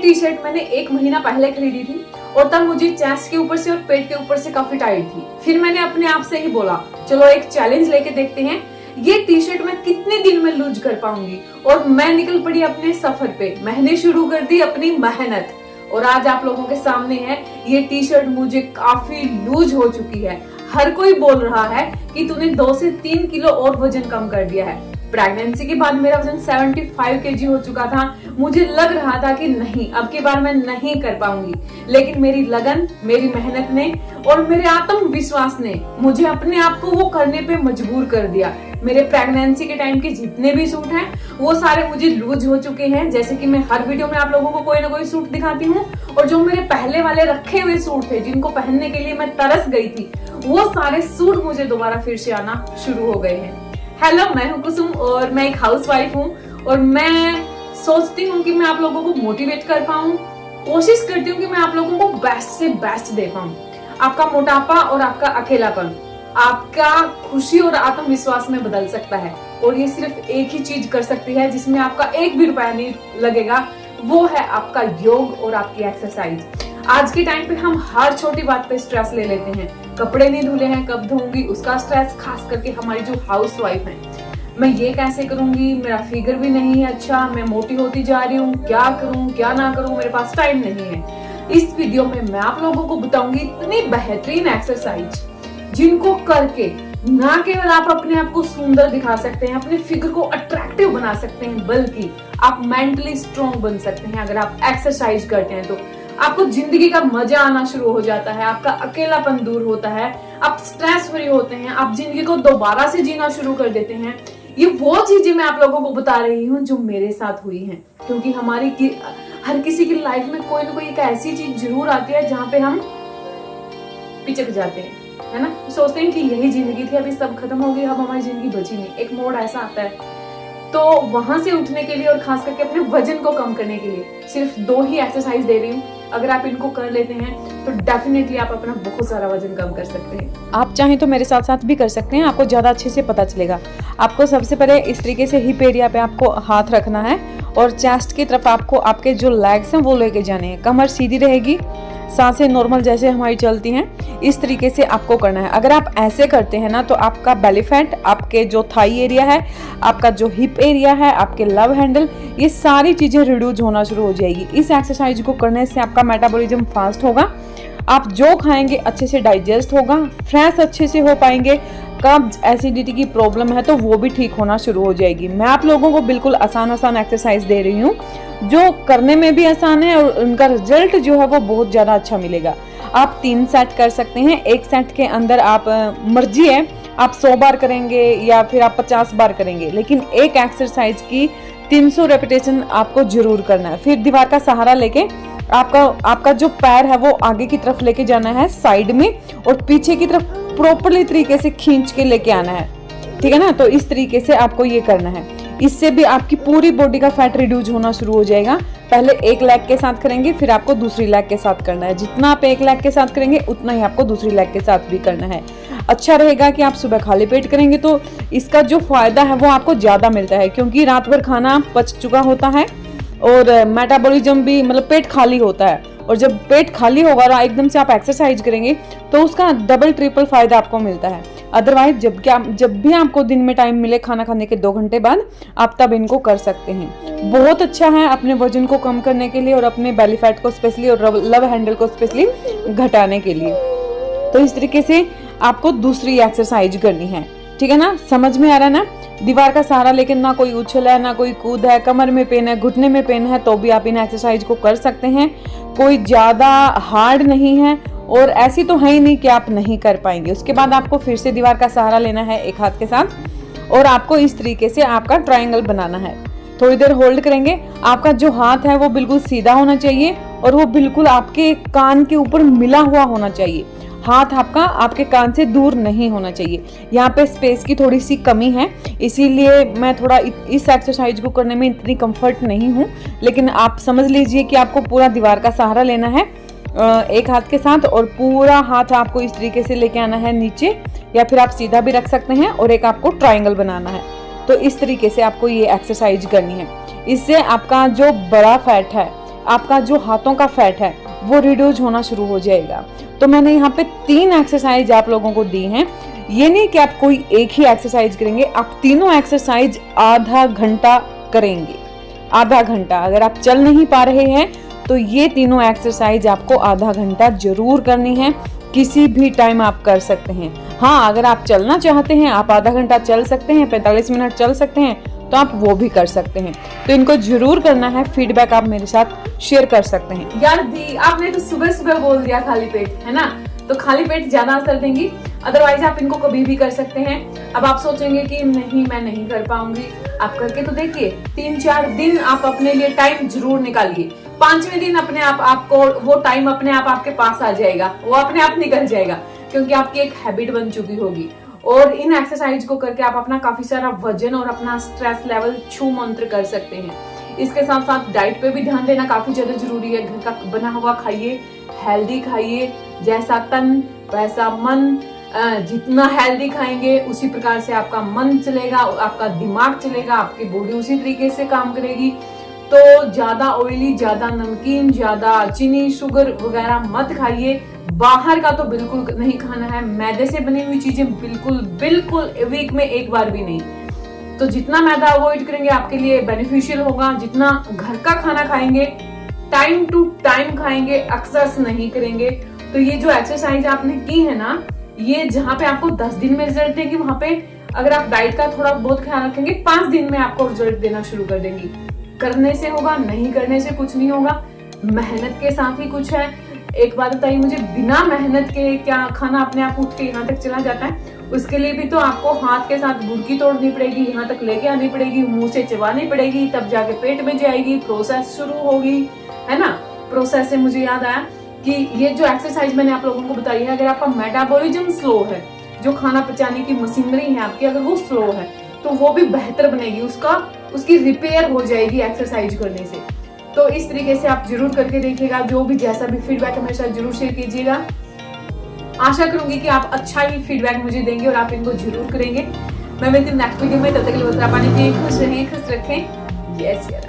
T shirt मैंने 1 महीना पहले खरीदी थी और तब मुझे चेस्ट के ऊपर से और पेट के ऊपर से काफी टाइट थी। फिर मैंने अपने आप से ही बोला चलो एक चैलेंज लेके देखते हैं ये टी शर्ट मैं कितने दिन में लूज कर पाऊंगी, और मैं निकल पड़ी अपने सफर पे। मैंने शुरू कर दी अपनी मेहनत और आज आप लोगों के सामने है ये टी शर्ट मुझे काफी लूज हो चुकी है। हर कोई बोल रहा है कि तूने 2 से 3 किलो और वजन कम कर दिया है। प्रेगनेंसी के बाद मेरा वजन 75 kg हो चुका था। मुझे लग रहा था कि नहीं, अब की बार मैं नहीं कर पाऊंगी, लेकिन मेरी लगन, मेरी मेहनत ने और मेरे आत्मविश्वास ने मुझे अपने आप को वो करने पे मजबूर कर दिया। मेरे प्रेगनेंसी के टाइम के जितने भी सूट हैं वो सारे मुझे लूज हो चुके हैं। जैसे कि मैं हर वीडियो में आप लोगों को कोई ना कोई सूट दिखाती हूँ, और जो मेरे पहले वाले रखे हुए सूट थे जिनको पहनने के लिए मैं तरस गई थी, वो सारे सूट मुझे दोबारा फिर से आना शुरू हो गए हैं। हेलो, मैं हूँ कुसुम और मैं एक हाउसवाइफ हूँ और मैं सोचती हूँ कि मैं आप लोगों को मोटिवेट कर पाऊँ। कोशिश करती हूँ कि मैं आप लोगों को बेस्ट से बेस्ट दे पाऊँ। आपका मोटापा और आपका अकेलापन आपका खुशी और आत्मविश्वास में बदल सकता है, और ये सिर्फ एक ही चीज कर सकती है जिसमें आपका 1 भी रुपया नहीं लगेगा, वो है आपका योग और आपकी एक्सरसाइज। आज के टाइम पे हम हर छोटी बात पे स्ट्रेस ले लेते हैं। कपड़े नहीं धुले हैं, कब धोऊंगी, उसका स्ट्रेस, खास करके हमारी जो हाउसवाइफ है। मैं ये कैसे करूंगी, मेरा फिगर भी नहीं है अच्छा, मैं मोटी होती जा रही हूँ, क्या करूँ क्या ना करूँ, मेरे पास टाइम नहीं है। इस वीडियो में मैं आप लोगों को बताऊंगी इतनी बेहतरीन एक्सरसाइज जिनको करके ना केवल आप अपने आप को सुंदर दिखा सकते हैं, अपने फिगर को अट्रैक्टिव बना सकते हैं, बल्कि आप मेंटली स्ट्रॉन्ग बन सकते हैं। अगर आप एक्सरसाइज करते हैं तो आपको जिंदगी का मजा आना शुरू हो जाता है, आपका अकेलापन दूर होता है, आप स्ट्रेस फ्री होते हैं, आप जिंदगी को दोबारा से जीना शुरू कर देते हैं। ये वो चीजें मैं आप लोगों को बता रही हूँ जो मेरे साथ हुई हैं, क्योंकि हर किसी की लाइफ में कोई ना कोई एक ऐसी चीज जरूर आती है जहाँ पे हम पिचक जाते हैं, है ना। सोचते हैं कि यही जिंदगी थी, अभी सब खत्म हो गया, अब हमारी जिंदगी बची नहीं। एक मोड़ ऐसा आता है, तो वहां से उठने के लिए और खास करके अपने वजन को कम करने के लिए सिर्फ 2 ही एक्सरसाइज दे रही हूँ। अगर आप इनको कर लेते हैं तो डेफिनेटली आप अपना बहुत सारा वजन कम कर सकते हैं। आप चाहें तो मेरे साथ साथ भी कर सकते हैं, आपको ज़्यादा अच्छे से पता चलेगा। आपको सबसे पहले इस तरीके से हिप एरिया पे आपको हाथ रखना है और चेस्ट की तरफ आपको आपके जो लेग्स हैं वो लेके जाने हैं। कमर सीधी रहेगी, सांसें नॉर्मल जैसे हमारी चलती हैं, इस तरीके से आपको करना है। अगर आप ऐसे करते हैं ना तो आपका बेली फैट, आपके जो थाई एरिया है, आपका जो हिप एरिया है, आपके लव हैंडल, ये सारी चीज़ें रिड्यूस होना शुरू हो जाएगी। इस एक्सरसाइज को करने से आपका मेटाबॉलिज्म फास्ट होगा, आप जो खाएंगे अच्छे से डाइजेस्ट होगा, फ्रेश अच्छे से हो पाएंगे, कब्ज एसिडिटी की प्रॉब्लम है तो वो भी ठीक होना शुरू हो जाएगी। मैं आप लोगों को बिल्कुल आसान एक्सरसाइज दे रही हूँ जो करने में भी आसान है और उनका रिजल्ट जो है वो बहुत ज़्यादा अच्छा मिलेगा। आप 3 सेट कर सकते हैं। एक सेट के अंदर आप मर्जी है, आप 100 बार करेंगे या फिर आप 50 बार करेंगे, लेकिन एक एक्सरसाइज की 300 रेपिटेशन आपको जरूर करना है। फिर दीवार का सहारा लेके आपका जो पैर है वो आगे की तरफ लेके जाना है साइड में, और पीछे की तरफ प्रॉपरली तरीके से खींच के लेके आना है, ठीक है ना। तो इस तरीके से आपको ये करना है। इससे भी आपकी पूरी बॉडी का फैट रिड्यूस होना शुरू हो जाएगा। पहले एक लेग के साथ करेंगे, फिर आपको दूसरी लेग के साथ करना है। जितना आप एक लेग के साथ करेंगे उतना ही आपको दूसरी लेग के साथ भी करना है। अच्छा रहेगा कि आप सुबह खाली पेट करेंगे तो इसका जो फायदा है वो आपको ज्यादा मिलता है, क्योंकि रात भर खाना पच चुका होता है और मेटाबॉलिज्म भी, मतलब पेट खाली होता है। और जब पेट खाली होगा और एकदम से आप एक्सरसाइज करेंगे तो उसका डबल ट्रिपल फायदा आपको मिलता है। अदरवाइज जब भी आपको दिन में टाइम मिले खाना खाने के 2 घंटे बाद, आप तब इनको कर सकते हैं। बहुत अच्छा है अपने वजन को कम करने के लिए और अपने बेली फैट को स्पेशली और लव हैंडल को स्पेशली घटाने के लिए। तो इस तरीके से आपको दूसरी एक्सरसाइज करनी है, ठीक है ना। समझ में आ रहा है ना। दीवार का सहारा लेकिन ना कोई उछल है, ना कोई कूद है, कमर में पेन है, घुटने में पेन है, तो भी आप इन एक्सरसाइज को कर सकते हैं। कोई ज्यादा हार्ड नहीं है और ऐसी तो है ही नहीं कि आप नहीं कर पाएंगे। उसके बाद आपको फिर से दीवार का सहारा लेना है एक हाथ के साथ, और आपको इस तरीके से आपका ट्रायंगल बनाना है। थोड़ी देर होल्ड करेंगे। आपका जो हाथ है वो बिल्कुल सीधा होना चाहिए और वो बिल्कुल आपके कान के ऊपर मिला हुआ होना चाहिए। हाथ आपका आपके कान से दूर नहीं होना चाहिए। यहाँ पे स्पेस की थोड़ी सी कमी है, इसीलिए मैं थोड़ा इस एक्सरसाइज को करने में इतनी कंफर्ट नहीं हूँ, लेकिन आप समझ लीजिए कि आपको पूरा दीवार का सहारा लेना है एक हाथ के साथ, और पूरा हाथ आपको इस तरीके से लेके आना है नीचे, या फिर आप सीधा भी रख सकते हैं, और एक आपको ट्रायंगल बनाना है। तो इस तरीके से आपको ये एक्सरसाइज करनी है। इससे आपका जो बड़ा फैट है, आपका जो हाथों का फैट है वो रिड्यूस होना शुरू हो जाएगा। तो मैंने यहाँ पे 3 एक्सरसाइज आप लोगों को दी हैं। ये नहीं कि आप कोई एक ही एक्सरसाइज करेंगे, आप तीनों एक्सरसाइज आधा घंटा करेंगे। आधा घंटा, अगर आप चल नहीं पा रहे हैं तो ये तीनों एक्सरसाइज आपको आधा घंटा जरूर करनी है। किसी भी टाइम आप कर सकते हैं। हाँ, अगर आप चलना चाहते हैं, आप आधा घंटा चल सकते हैं, 45 मिनट चल सकते हैं, तो आप वो भी कर सकते हैं। तो इनको जरूर करना है। फीडबैक आप मेरे साथ शेयर कर सकते हैं। यार दी, आपने तो सुबह सुबह बोल दिया खाली पेट, है ना? तो खाली पेट ज्यादा असर देंगी, अदरवाइज आप इनको कभी भी कर सकते हैं। अब आप सोचेंगे कि नहीं, मैं नहीं कर पाऊंगी। आप करके तो देखिए, 3-4 दिन आप अपने लिए टाइम जरूर निकालिए। 5वें दिन अपने आप आपको वो टाइम अपने आप आपके पास आ जाएगा, वो अपने आप निकल जाएगा, क्योंकि आपकी एक हैबिट बन चुकी होगी। और इन एक्सरसाइज को करके आप अपना काफी सारा वजन और अपना स्ट्रेस लेवल छू मंत्र कर सकते हैं। इसके साथ साथ डाइट पे भी ध्यान देना काफी ज्यादा जरूरी है। घर का बना हुआ खाइए, हेल्दी खाइए, जैसा तन वैसा मन। जितना हेल्दी खाएंगे उसी प्रकार से आपका मन चलेगा, आपका दिमाग चलेगा, आपकी बॉडी उसी तरीके से काम करेगी। तो ज्यादा ऑयली, ज्यादा नमकीन, ज्यादा चीनी, शुगर वगैरह मत खाइए। बाहर का तो बिल्कुल नहीं खाना है। मैदे से बनी हुई चीजें बिल्कुल वीक में एक बार भी नहीं। तो जितना मैदा अवॉइड करेंगे आपके लिए बेनिफिशियल होगा। जितना घर का खाना खाएंगे, टाइम टू टाइम खाएंगे, एक्सेस नहीं करेंगे। तो ये जो एक्सरसाइज आपने की है ना, ये जहाँ पे आपको 10 दिन में रिजल्ट देंगी, वहां पे अगर आप डाइट का थोड़ा बहुत ख्याल रखेंगे, 5 दिन में आपको रिजल्ट देना शुरू कर देंगी। करने से होगा, नहीं करने से कुछ नहीं होगा। मेहनत के साथ ही कुछ है। एक बात बताइए मुझे, बिना मेहनत के क्या खाना अपने आप उठ के यहाँ तक चला जाता है? उसके लिए भी तो आपको हाथ के साथ बुर्की तोड़नी पड़ेगी, यहाँ तक लेके आनी पड़ेगी, मुंह से चबानी पड़ेगी, तब जाके पेट में जाएगी, प्रोसेस शुरू होगी, है ना? प्रोसेस से मुझे याद आया कि ये जो एक्सरसाइज मैंने आप लोगों को बताई है, अगर आपका मेटाबॉलिज्म स्लो है, जो खाना पचाने की मशीनरी है आपकी, अगर वो स्लो है, तो वो भी बेहतर बनेगी, उसकी रिपेयर हो जाएगी एक्सरसाइज करने से। तो इस तरीके से आप जरूर करके देखिएगा। जो भी जैसा भी फीडबैक है मेरे साथ जरूर शेयर कीजिएगा। आशा करूंगी कि आप अच्छा ही फीडबैक मुझे देंगे और आप इनको जरूर करेंगे। मैं मिलती हूँ नेक्स्ट वीडियो में। तब तक के लिए पानी पिए, खुश रहें, खुश रखें। यस।